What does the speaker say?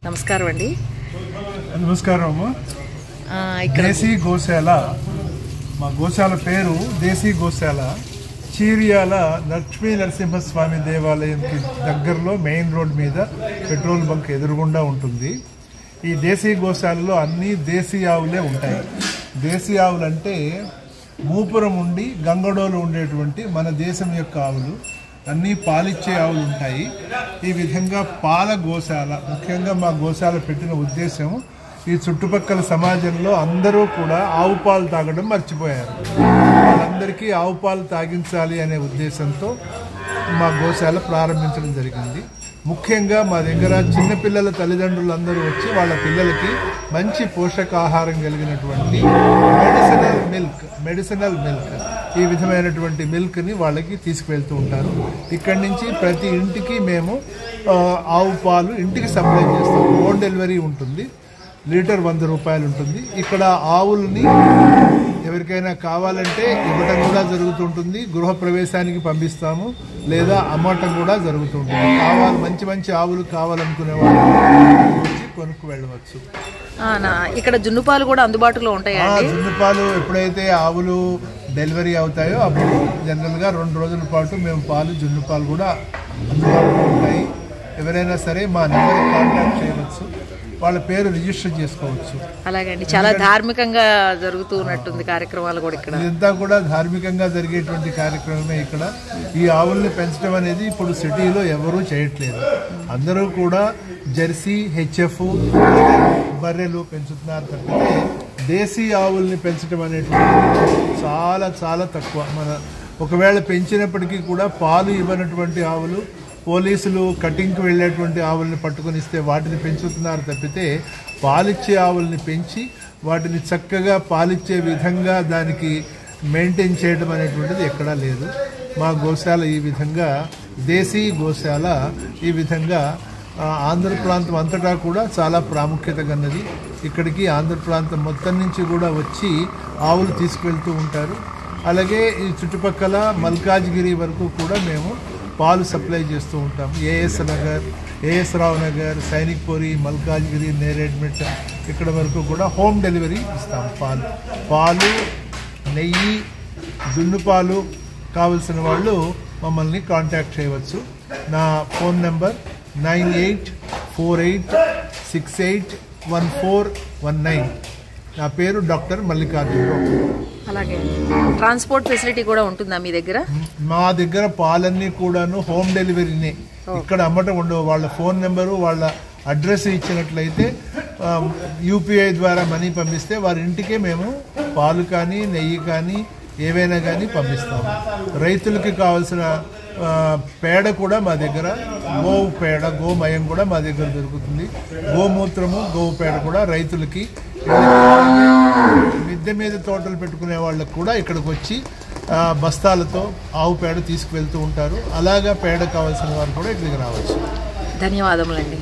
నమస్కారం అండి. నమస్కారం అమ్మ. దేశీ గోశాల, మా గోశాల పేరు దేశీ గోశాల. చీరియాల లక్ష్మీ నరసింహస్వామి దేవాలయంకి దగ్గరలో మెయిన్ రోడ్ మీద పెట్రోల్ బంక్ ఎదురుగుండా ఉంటుంది. ఈ దేశీ గోశాలలో అన్ని దేశీ ఆవులే ఉంటాయి. దేశీ ఆవులు అంటే మూపురం ఉండి గంగడోలు ఉండేటువంటి మన దేశం యొక్క ఆవులు. అన్నీ పాలిచ్చే ఆవులు ఉంటాయి. ఈ విధంగా పాల గోశాల, ముఖ్యంగా మా గోశాల పెట్టిన ఉద్దేశం ఈ చుట్టుపక్కల సమాజంలో అందరూ కూడా ఆవు పాలు తాగడం మర్చిపోయారు. వాళ్ళందరికీ ఆవు పాలు తాగించాలి అనే ఉద్దేశంతో మా గోశాల ప్రారంభించడం జరిగింది. ముఖ్యంగా మా దగ్గర చిన్నపిల్లల తల్లిదండ్రులందరూ వచ్చి వాళ్ళ పిల్లలకి మంచి పోషకాహారం కలిగినటువంటి మెడిసినల్ మిల్క్ ఈ విధమైనటువంటి మిల్క్ని వాళ్ళకి తీసుకువెళ్తూ ఉంటారు. ఇక్కడి నుంచి ప్రతి ఇంటికి మేము ఆవు పాలు ఇంటికి సప్లై చేస్తాం. హోమ్ డెలివరీ ఉంటుంది. లీటర్ 100 రూపాయలు ఉంటుంది. ఇక్కడ ఆవుల్ని ఎవరికైనా కావాలంటే ఇవ్వటం కూడా జరుగుతుంటుంది. గృహప్రవేశానికి పంపిస్తాము, లేదా అమ్మటం కూడా జరుగుతుంటుంది. మంచి మంచి ఆవులు కావాలనుకునే వాళ్ళు వచ్చి కొనుక్కు వెళ్ళవచ్చు. ఇక్కడ జున్నుపాలు కూడా అందుబాటులో ఉంటాయి. జున్నుపాలు ఎప్పుడైతే ఆవులు డెలివరీ అవుతాయో అప్పుడు జనరల్గా 2 రోజుల పాటు మేము జున్నుపాలు కూడా అందుబాటులో ఉంటాయి. ఎవరైనా సరే మా నెంబర్ కాంటాక్ట్ చేయవచ్చు, వాళ్ళ పేరు రిజిస్టర్ చేసుకోవచ్చు. అలాగే అండి, చాలా ధార్మికంగా జరుగుతూ ఉన్నట్టుంది కార్యక్రమాలు కూడా ఇక్కడ. ఇదంతా కూడా ధార్మికంగా జరిగేటువంటి కార్యక్రమమే. ఇక్కడ ఈ ఆవుల్ని పెంచడం అనేది ఇప్పుడు సిటీలో ఎవరూ చేయట్లేదు. అందరూ కూడా జెర్సీ, హెచ్ఎఫ్, బర్రెలు పెంచుతున్నారు తప్పితే దేశీ ఆవుల్ని పెంచడం అనేటువంటి చాలా చాలా తక్కువ. ఒకవేళ పెంచినప్పటికీ కూడా పాలు ఇవ్వనటువంటి ఆవులు, పోలీసులు కటింగ్కి వెళ్ళేటువంటి ఆవుల్ని పట్టుకొని ఇస్తే వాటిని పెంచుతున్నారు తప్పితే పాలిచ్చే ఆవుల్ని పెంచి వాటిని చక్కగా పాలిచ్చే విధంగా దానికి మెయింటైన్ చేయడం అనేటువంటిది ఎక్కడా లేదు. మా గోశాల ఈ విధంగా, దేశీ గోశాల ఈ విధంగా ఆంధ్ర ప్రాంతం అంతటా కూడా చాలా ప్రాముఖ్యత కన్నది. ఇక్కడికి ఆంధ్ర ప్రాంతం మొత్తం నుంచి కూడా వచ్చి ఆవులు తీసుకువెళ్తూ ఉంటారు. అలాగే ఈ చుట్టుపక్కల మల్కాజ్గిరి వరకు కూడా మేము పాలు సప్లై చేస్తూ ఉంటాం. ఏఎస్ నగర్, ఏఎస్ రావు నగర్, సైనిక్పురి, మల్కాజ్గిరి, నేరేడ్మెట్ ఇక్కడ వరకు కూడా హోమ్ డెలివరీ ఇస్తాం. పాలు, నెయ్యి, జున్నుపాలు కావలసిన వాళ్ళు మమ్మల్ని కాంటాక్ట్ చేయవచ్చు. నా ఫోన్ నెంబర్ 9848681419. నా పేరు డాక్టర్ మల్లికార్జునరావు. అలాగే ట్రాన్స్పోర్ట్ ఫెసిలిటీ కూడా ఉంటుందా మీ దగ్గర? మా దగ్గర పాలన్నీ కూడాను హోమ్ డెలివరీనే. ఇక్కడ అమ్మటం ఉండవు. వాళ్ళ ఫోన్ నెంబరు, వాళ్ళ అడ్రస్ ఇచ్చినట్లయితే యూపీఐ ద్వారా మనీ పంపిస్తే వారి ఇంటికే మేము పాలు కానీ నెయ్యి కానీ ఏవైనా కానీ పంపిస్తాము. రైతులకి కావాల్సిన పేడ కూడా మా దగ్గర, గోవు పేడ, గోమయం కూడా మా దగ్గర దొరుకుతుంది. గోమూత్రము, గోవు పేడ కూడా రైతులకి, మిద్దె మీద తోటలు పెట్టుకునే వాళ్ళకు కూడా ఇక్కడికి వచ్చి బస్తాలతో ఆవు పేడ తీసుకువెళ్తూ ఉంటారు. అలాగా పేడ కావాల్సిన వారు కూడా ఇక్కడికి రావచ్చు. ధన్యవాదములండి.